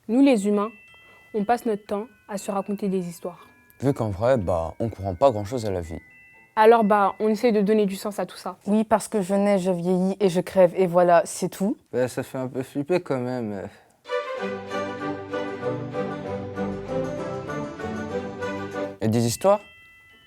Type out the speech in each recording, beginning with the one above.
Nous, les humains, on passe notre temps à se raconter des histoires. Vu qu'en vrai, on comprend pas grand-chose à la vie. Alors, on essaie de donner du sens à tout ça. Oui, parce que je nais, je vieillis et je crève, et voilà, c'est tout. Ça fait un peu flipper quand même. Et des histoires?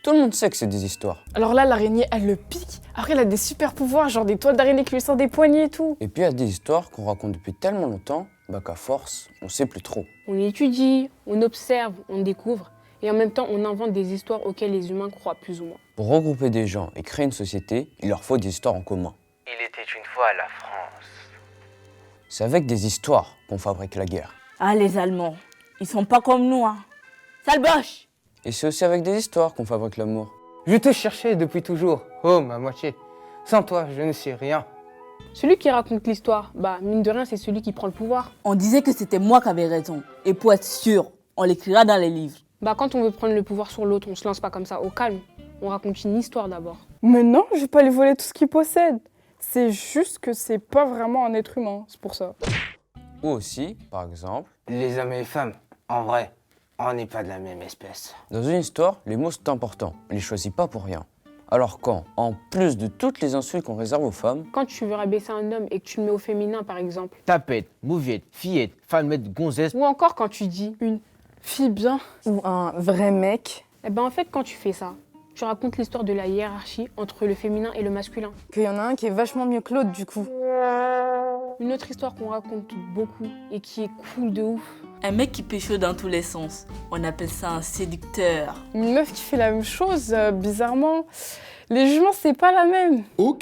Tout le monde sait que c'est des histoires. Alors là, l'araignée, elle le pique. Après, elle a des super pouvoirs, genre des toiles d'araignée qui lui sortent des poignets et tout. Et puis il y a des histoires qu'on raconte depuis tellement longtemps, qu'à force, on sait plus trop. On étudie, on observe, on découvre, et en même temps, on invente des histoires auxquelles les humains croient plus ou moins. Pour regrouper des gens et créer une société, il leur faut des histoires en commun. Il était une fois la France. C'est avec des histoires qu'on fabrique la guerre. Ah, les Allemands, ils sont pas comme nous, hein. Sale boche! Et c'est aussi avec des histoires qu'on fabrique l'amour. Je te cherchais depuis toujours. Oh, ma moitié. Sans toi, je ne sais rien. Celui qui raconte l'histoire, mine de rien, c'est celui qui prend le pouvoir. On disait que c'était moi qui avais raison. Et pour être sûr, on l'écrira dans les livres. Quand on veut prendre le pouvoir sur l'autre, on se lance pas comme ça, au calme. On raconte une histoire d'abord. Mais non, je vais pas lui voler tout ce qu'il possède. C'est juste que c'est pas vraiment un être humain, c'est pour ça. Ou aussi, par exemple, Les hommes et les femmes, en vrai, on n'est pas de la même espèce. dans une histoire, les mots sont importants. On les choisit pas pour rien. Alors quand, en plus de toutes les insultes qu'on réserve aux femmes, Quand tu veux rabaisser un homme et que tu le mets au féminin, par exemple, Tapette, mouviette, fillette, femmette, gonzesse. ou encore quand tu dis une Fille bien. Ou un vrai mec. en fait, quand tu fais ça, tu racontes l'histoire de la hiérarchie entre le féminin et le masculin. Qu'il y en a un qui est vachement mieux que l'autre, du coup. Une autre histoire qu'on raconte beaucoup et qui est cool de ouf. Un mec qui pécho dans tous les sens. On appelle ça un séducteur. Une meuf qui fait la même chose, bizarrement. Les jugements, c'est pas la même. ou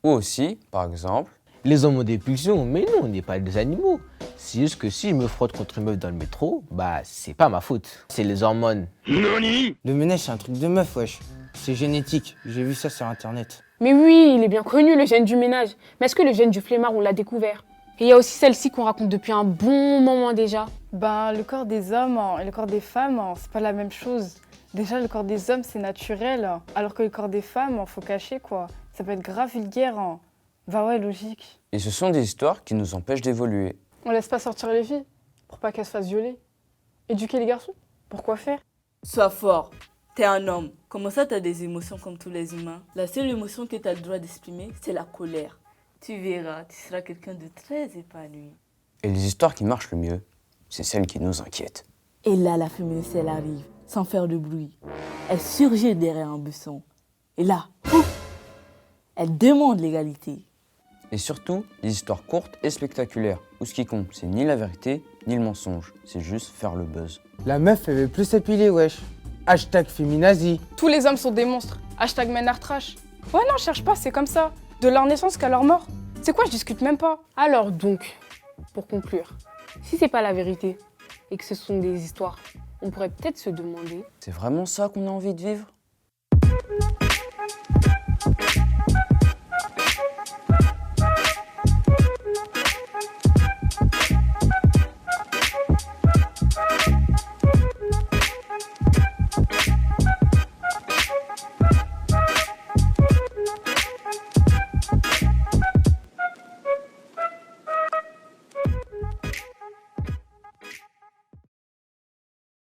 aussi, par exemple, Les hommes ont des pulsions, mais nous, on n'est pas des animaux. C'est juste que si je me frotte contre une meuf dans le métro, c'est pas ma faute. C'est les hormones. Le ménage, c'est un truc de meuf, wesh. C'est génétique. J'ai vu ça sur Internet. Mais oui, il est bien connu, le gène du ménage. Mais est-ce que le gène du flemmard, on l'a découvert? Et il y a aussi celle-ci qu'on raconte depuis un bon moment déjà. Le corps des hommes et le corps des femmes, c'est pas la même chose. Déjà, le corps des hommes, c'est naturel, alors que le corps des femmes, faut cacher, quoi. Ça peut être grave vulgaire. Bah ouais, logique. et ce sont des histoires qui nous empêchent d'évoluer. On laisse pas sortir les filles, pour pas qu'elles se fassent violer. Éduquer les garçons, pourquoi faire? Sois fort. T'es un homme. Comment ça, t'as des émotions comme tous les humains? La seule émotion que t'as le droit d'exprimer, c'est la colère. Tu verras, tu seras quelqu'un de très épanoui. Et les histoires qui marchent le mieux, c'est celles qui nous inquiètent. Et là, la féministe, elle arrive, sans faire de bruit. Elle surgit derrière un buisson. Et là, pouf, elle demande l'égalité. Et surtout, les histoires courtes et spectaculaires, où ce qui compte, c'est ni la vérité, ni le mensonge, c'est juste faire le buzz. La meuf, elle veut plus s'épiler, wesh. Hashtag féminazie. Tous les hommes sont des monstres. Hashtag menartrash. Ouais, non, cherche pas, c'est comme ça. De leur naissance qu'à leur mort. C'est quoi, je discute même pas. Alors donc, pour conclure, si c'est pas la vérité et que ce sont des histoires, on pourrait peut-être se demander C'est vraiment ça qu'on a envie de vivre?